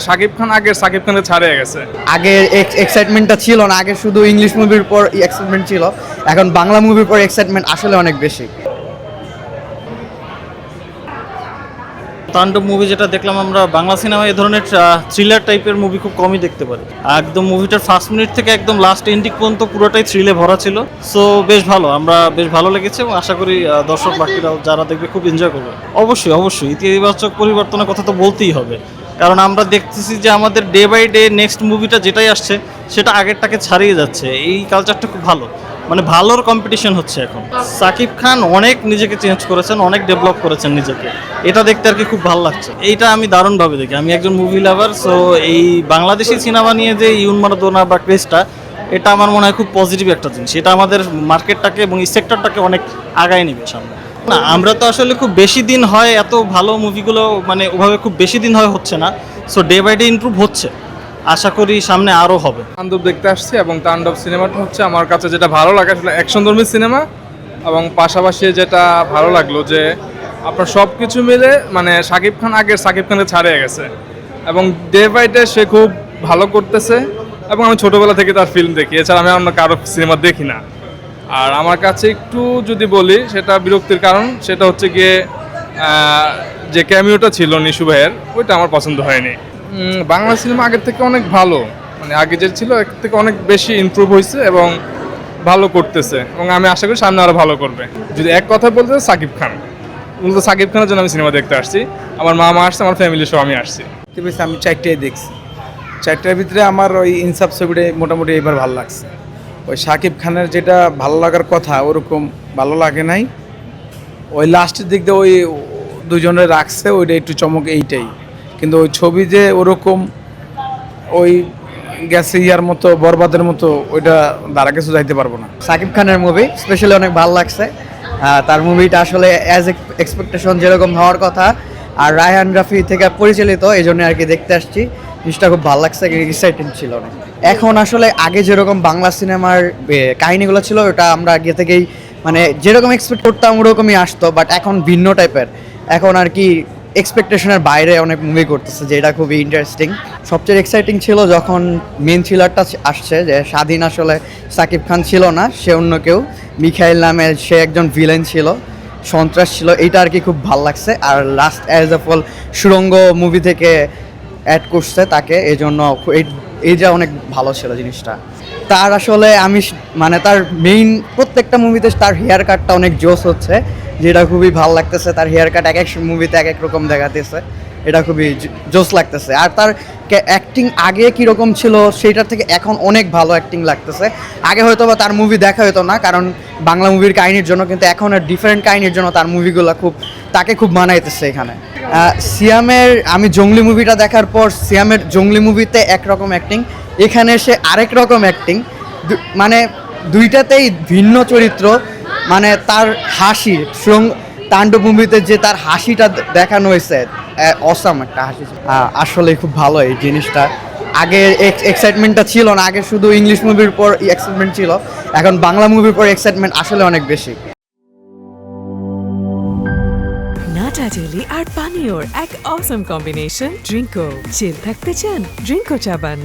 শাকিব খান আগের শাকিব খানের ছাড়িয়ে গেছে। আগে এক্সাইটমেন্টটা ছিল না, আগে শুধু ইংলিশ মুভির পর এক্সাইটমেন্ট ছিল, এখন বাংলা মুভির পর এক্সাইটমেন্ট আসলে অনেক বেশি। তাণ্ডব মুভি যেটা দেখলাম আমরা বাংলা সিনেমায়, এই ধরনের থ্রিলার টাইপের মুভি খুব কমই দেখতে পারি। একদম মুভিটার ফার্স্ট মিনিট থেকে একদম লাস্ট এন্ডিং পর্যন্ত পুরোটাই থ্রিলে ভরা ছিল। সো বেশ ভালো, আমরা বেশ ভালো লেগেছে এবং আশা করি দর্শক বাকিরাও যারা দেখবে খুব এনজয় করবে। অবশ্যই অবশ্যই ইতিবাচক পরিবর্তনের কথা তো বলতেই হবে, কারণ আমরা দেখতেছি যে আমাদের ডে বাই ডে নেক্সট মুভিটা যেটাই আসছে সেটা আগেরটাকে ছাড়িয়ে যাচ্ছে। এই কালচারটা খুব ভালো, মানে ভালোর কম্পিটিশন হচ্ছে এখন। সাকিব খান অনেক নিজেকে চেঞ্জ করেছেন, অনেক ডেভেলপ করেছেন নিজেকে, এটা দেখতে আর কি খুব ভালো লাগছে। এইটা আমি দারুণভাবে দেখি, আমি একজন মুভি লাভার। সো এই বাংলাদেশি সিনেমা নিয়ে যে উন্মাদনা বা ক্রেজটা, এটা আমার মনে হয় খুব পজিটিভ একটা জিনিস। এটা আমাদের মার্কেটটাকে এবং এই সেক্টরটাকে অনেক আগায় নেবে সামনে। না, আমরা তো আসলে খুব বেশি দিন হয় এত ভালো মুভিগুলো, মানে ওভাবে খুব বেশি দিন হয় হচ্ছে না। So day by day improve হচ্ছে, আশা করি সামনে আরও হবে। তাণ্ডব দেখতে আসছি এবং তাণ্ডব সিনেমাটা হচ্ছে আমার কাছে যেটা ভালো লাগে আসলে অ্যাকশনধর্মী সিনেমা, এবং পাশাপাশি যেটা ভালো লাগলো যে আপনার সব কিছু মিলে মানে শাকিব খান আগের শাকিব খানের ছাড়িয়ে গেছে এবং ডে বাই ডে সে খুব ভালো করতেছে। এবং আমি ছোটোবেলা থেকে তার ফিল্ম দেখি, এছাড়া আমি অন্য কারো সিনেমা দেখি না। আর আমার কাছে একটু যদি বলি সেটা বিরক্তির কারণ, সেটা হচ্ছে গিয়ে যে ক্যামিওটা ছিল নিশু ভাইয়ের, ওইটা আমার পছন্দ হয়নি। বাংলা সিনেমা আগের থেকে অনেক ভালো, মানে আগে যে ছিল এর থেকে অনেক বেশি ইমপ্রুভ হয়েছে এবং ভালো করতেছে, এবং আমি আশা করি সামনে আরও ভালো করবে। যদি এক কথা বলতে সাকিব খান, মূলত সাকিব খানের জন্য আমি সিনেমা দেখতে আসছি। আমার মামা আসছে, আমার ফ্যামিলি সহ আমি আসছি। আমি 4টায় দেখছি, 4টার ভিতরে আমার ওই ইনসাফ ছবিটা মোটামুটি এবার ভালো লাগছে। ওই শাকিব খানের যেটা ভালো লাগার কথা ওরকম ভালো লাগে নাই। ওই লাস্টের দিক দিয়ে ওই দুজনের রাখছে, ওইটা একটু চমক এইটাই। কিন্তু ওই ছবি যে ওরকম ওই গেছে ইয়ার মতো বরবাদের মতো, ওইটা দ্বারা কিছু যাইতে পারবো না। সাকিব খানের মুভি স্পেশালি অনেক ভালো লাগছে। তার মুভিটা আসলে অ্যাজ এক্সপেকটেশন যেরকম হওয়ার কথা, আর রায়হান রাফি থেকে পরিচালিত, এই জন্য আর কি দেখতে আসছি। জিনিসটা খুব ভালো লাগছে, এক্সাইটিং ছিল অনেক। এখন আসলে আগে যেরকম বাংলা সিনেমার কাহিনীগুলো ছিল, ওটা আমরা আগে থেকেই মানে যেরকম এক্সপেক্ট করতাম ওরকমই আসতো, বাট এখন ভিন্ন টাইপের। এখন আর কি এক্সপেকটেশনের বাইরে অনেক মুভি করতেছে, যেটা খুবই ইন্টারেস্টিং। সবচেয়ে এক্সাইটিং ছিল যখন মেন থ্রিলারটা আসছে, যে স্বাধীন আসলে সাকিব খান ছিল না, সে অন্য কেউ, মিখাইল নামে সে একজন ভিলেন ছিল, সন্ত্রাস ছিল। এইটা আর কি খুব ভালো লাগছে। আর লাস্ট অ্যাজ এ ফল সুড়ঙ্গ মুভি থেকে অ্যাড করছে তাকে, এই জন্য এইটা অনেক ভালো ছিল জিনিসটা। তার আসলে আমি মানে তার মেইন প্রত্যেকটা মুভিতে তার হেয়ার কাটটা অনেক জোস হচ্ছে, যেটা খুবই ভালো লাগতেছে। তার হেয়ার কাট এক এক মুভিতে এক এক রকম দেখাতেছে, এটা খুবই জোস লাগতেছে। আর তার অ্যাক্টিং আগে কীরকম ছিল সেইটার থেকে এখন অনেক ভালো অ্যাক্টিং লাগতেছে। আগে হয়তো বা তার মুভি দেখা হতো না, কারণ বাংলা মুভির কাহিনীর জন্য, কিন্তু এখন ডিফারেন্ট কাহিনীর জন্য তার মুভিগুলো তাকে খুব মানাইতেছে এখানে। সিয়ামের আমি জঙ্গলি মুভিটা দেখার পর সিয়ামের জঙ্গলি মুভিতে একরকম অ্যাক্টিং, এখানে সে আরেক রকম অ্যাক্টিং, মানে দুইটাতেই ভিন্ন চরিত্র। মানে তার হাসি তাণ্ডব মুভিতে যে তার হাসিটা দেখানো হয়েছে, অসাম একটা হাসি, আসলে খুব ভালো এই জিনিসটা। আগে এক্সাইটমেন্টটা ছিল না, আগে শুধু ইংলিশ মুভির পর এক্সাইটমেন্ট ছিল, এখন বাংলা মুভির পর এক্সাইটমেন্ট আসলে অনেক বেশি। নাটা ডেইলি আর পানীয়র এক অসম কম্বিনেশন ড্রিঙ্কো। চিল থাকতে চান, ড্রিঙ্কো চাবান।